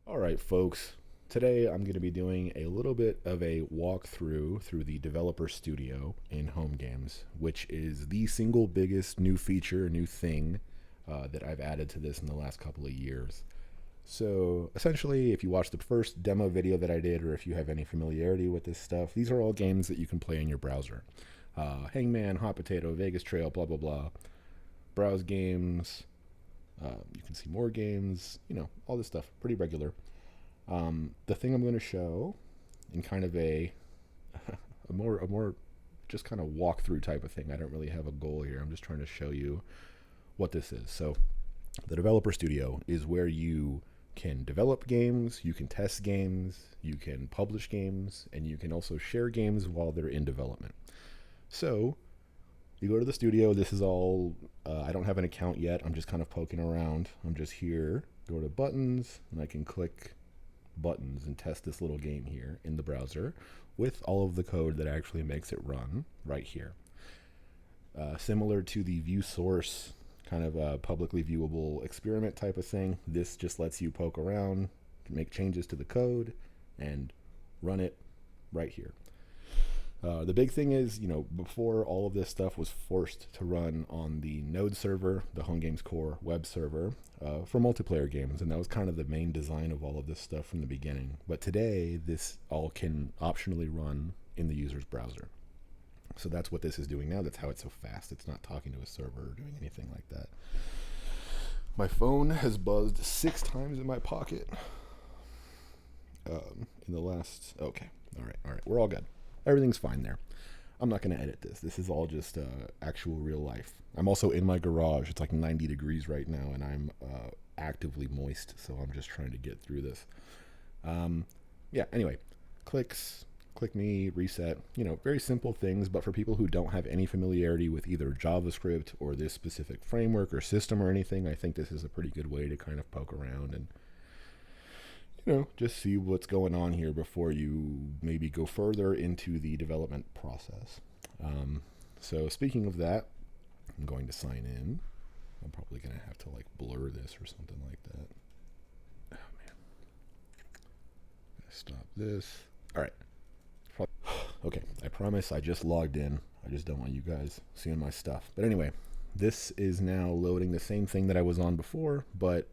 All right, folks. Today I'm going to be doing a little bit of a walkthrough through the developer studio in Homegames, which is the single biggest new feature, new thing that I've added to this in the last couple of years. So essentially, if you watch the first demo video that I did, or if you have any familiarity with this stuff, these are all games that you can play in your browser. Hangman, Hot Potato, Vegas Trail, blah, blah, blah. Browse games. You can see more games, all this stuff. Pretty regular. The thing I'm going to show in kind of a more just kind of walkthrough type of thing. I don't really have a goal here. I'm just trying to show you what this is. So the developer studio is where you can develop games, you can test games, you can publish games, and you can also share games while they're in development. So you go to the studio. This is all, I don't have an account yet. I'm just kind of poking around. I'm just here. Go to buttons, and I can click buttons and test this little game here in the browser with all of the code that actually makes it run right here. Similar to the view source kind of publicly viewable experiment type of thing, this just lets you poke around, make changes to the code, and run it right here. The big thing is, before all of this stuff was forced to run on the Node server, the Home Games Core web server, for multiplayer games, and that was kind of the main design of all of this stuff from the beginning. But today, this all can optionally run in the user's browser. So that's what this is doing now. That's how it's so fast. It's not talking to a server or doing anything like that. My phone has buzzed 6 times in my pocket in the last... Okay, all right. We're all good. Everything's fine there. I'm not going to edit this. This is all just actual real life. I'm also in my garage. It's like 90 degrees right now, and I'm actively moist, so I'm just trying to get through this. Anyway, click me, reset, very simple things, but for people who don't have any familiarity with either JavaScript or this specific framework or system or anything, I think this is a pretty good way to kind of poke around and just see what's going on here before you maybe go further into the development process. So speaking of that, I'm going to sign in. I'm probably going to have to blur this or something like that. Oh man. Stop this. All right. Okay, I promise I just logged in. I just don't want you guys seeing my stuff. But anyway, this is now loading the same thing that I was on before, but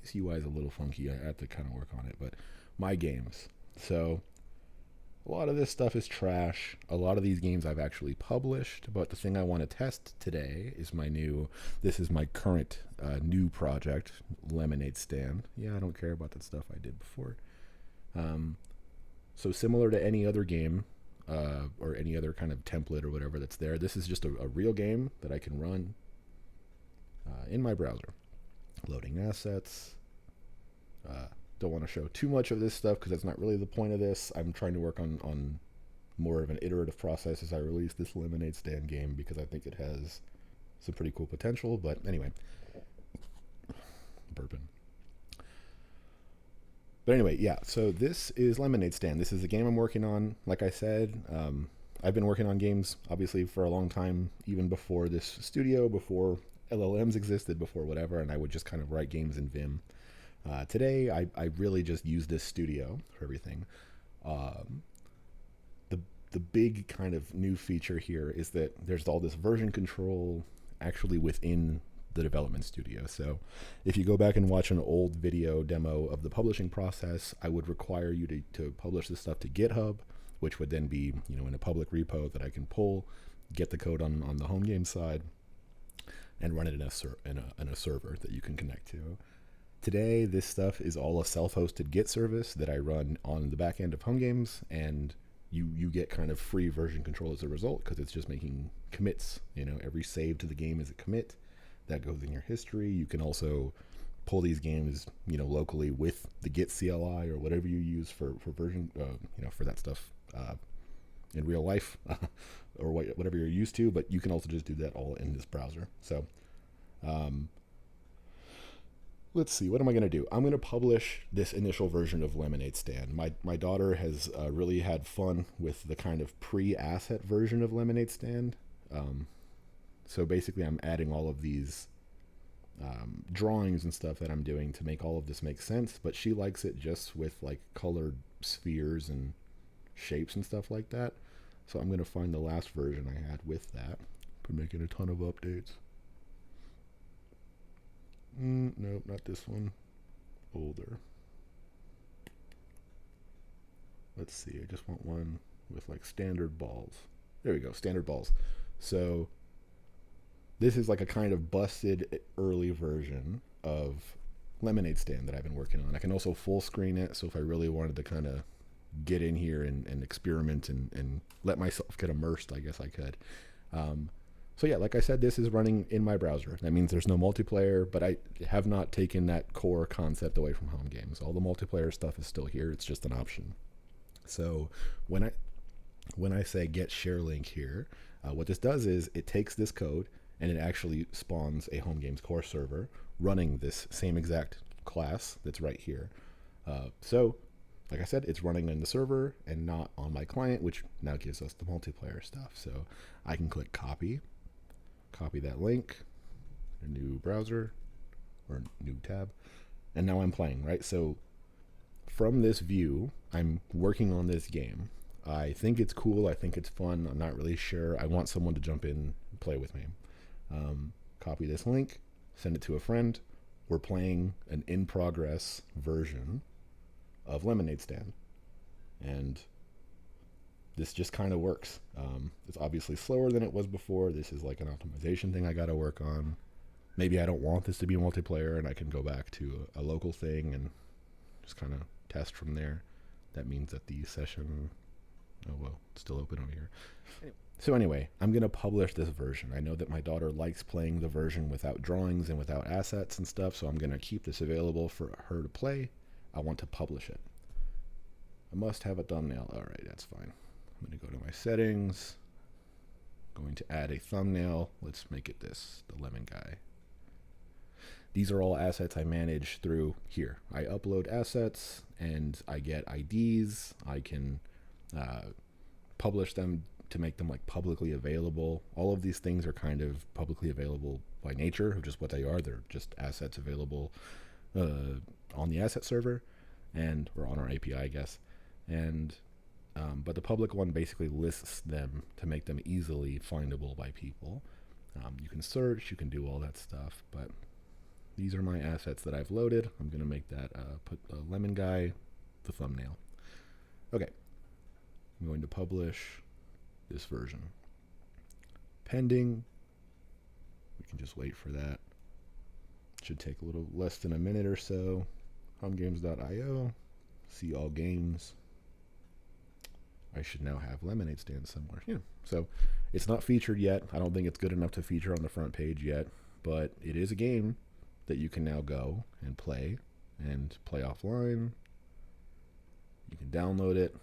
this UI is a little funky. I have to kind of work on it, but my games. So a lot of this stuff is trash. A lot of these games I've actually published, but the thing I want to test today is this is my current new project, Lemonade Stand. Yeah, I don't care about that stuff I did before. So similar to any other game, or any other kind of template or whatever that's there, this is just a real game that I can run in my browser. Loading assets. Don't want to show too much of this stuff because that's not really the point of this. I'm trying to work on more of an iterative process as I release this Lemonade Stand game because I think it has some pretty cool potential. But anyway, burping. But anyway, yeah, so this is Lemonade Stand. This is a game I'm working on. Like I said, I've been working on games, obviously, for a long time, even before this studio, before LLMs existed, before whatever, and I would just kind of write games in Vim. Today, I really just use this studio for everything. The big kind of new feature here is that there's all this version control actually within the development studio. So if you go back and watch an old video demo of the publishing process, I would require you to publish this stuff to GitHub, which would then be in a public repo that I can pull, get the code on the home game side, and run it in a server that you can connect to. Today, this stuff is all a self-hosted Git service that I run on the back end of Home Games, and you get kind of free version control as a result because it's just making commits. Every save to the game is a commit that goes in your history. You can also pull these games, locally with the Git CLI or whatever you use for version, for that stuff in real life or whatever you're used to. But you can also just do that all in this browser. So let's see, what am I going to do? I'm going to publish this initial version of Lemonade Stand. My daughter has really had fun with the kind of pre-asset version of Lemonade Stand. So basically I'm adding all of these drawings and stuff that I'm doing to make all of this make sense, but she likes it just with like colored spheres and shapes and stuff like that. So I'm going to find the last version I had with that. Been making a ton of updates. Nope, not this one. Older. Let's see, I just want one with like standard balls. There we go, standard balls. So this is like a kind of busted early version of Lemonade Stand that I've been working on. I can also full screen it, so if I really wanted to kind of get in here and experiment and let myself get immersed, I guess I could. So yeah, like I said, this is running in my browser. That means there's no multiplayer, but I have not taken that core concept away from Homegames. All the multiplayer stuff is still here. It's just an option. So when I say get share link here, what this does is it takes this code and it actually spawns a Homegames core server running this same exact class that's right here. So like I said, it's running in the server and not on my client, which now gives us the multiplayer stuff. So I can click copy that link, a new browser or new tab, and now I'm playing, right? So from this view, I'm working on this game. I think it's cool. I think it's fun. I'm not really sure. I want someone to jump in and play with me. Copy this link, send it to a friend. We're playing an in-progress version of Lemonade Stand. And this just kind of works. It's obviously slower than it was before. This is like an optimization thing I got to work on. Maybe I don't want this to be multiplayer and I can go back to a local thing and just kind of test from there. That means that the session, oh well, it's still open over here. So anyway, I'm going to publish this version. I know that my daughter likes playing the version without drawings and without assets and stuff, so I'm going to keep this available for her to play. I want to publish it. I must have a thumbnail. All right, that's fine. I'm going to go to my settings. I'm going to add a thumbnail. Let's make it this, the lemon guy. These are all assets I manage through here. I upload assets and I get IDs. I can publish them to make them like publicly available. All of these things are kind of publicly available by nature of just what they are. They're just assets available on the asset server or on our API, I guess. But the public one basically lists them to make them easily findable by people. You can search, you can do all that stuff, but these are my assets that I've loaded. I'm going to make that, put the lemon guy, the thumbnail. Okay. I'm going to publish this version. Pending. We can just wait for that. Should take a little less than a minute or so. Homegames.io. See all games. I should now have Lemonade Stand somewhere. Yeah. So it's not featured yet. I don't think it's good enough to feature on the front page yet, but it is a game that you can now go and play offline. You can download it.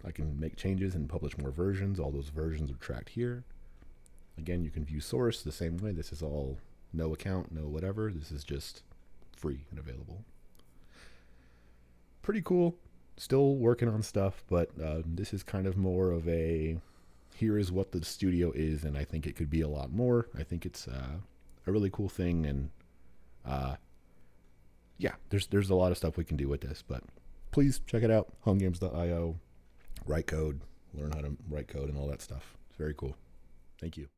I can make changes and publish more versions. All those versions are tracked here. Again, you can view source the same way. This is all no account, no whatever. This is just free and available. Pretty cool. Still working on stuff, but this is kind of more of a here is what the studio is, and I think it could be a lot more. I think it's a really cool thing, and yeah, there's a lot of stuff we can do with this, but please check it out. Homegames.io. Write code, learn how to write code and all that stuff. It's very cool. Thank you.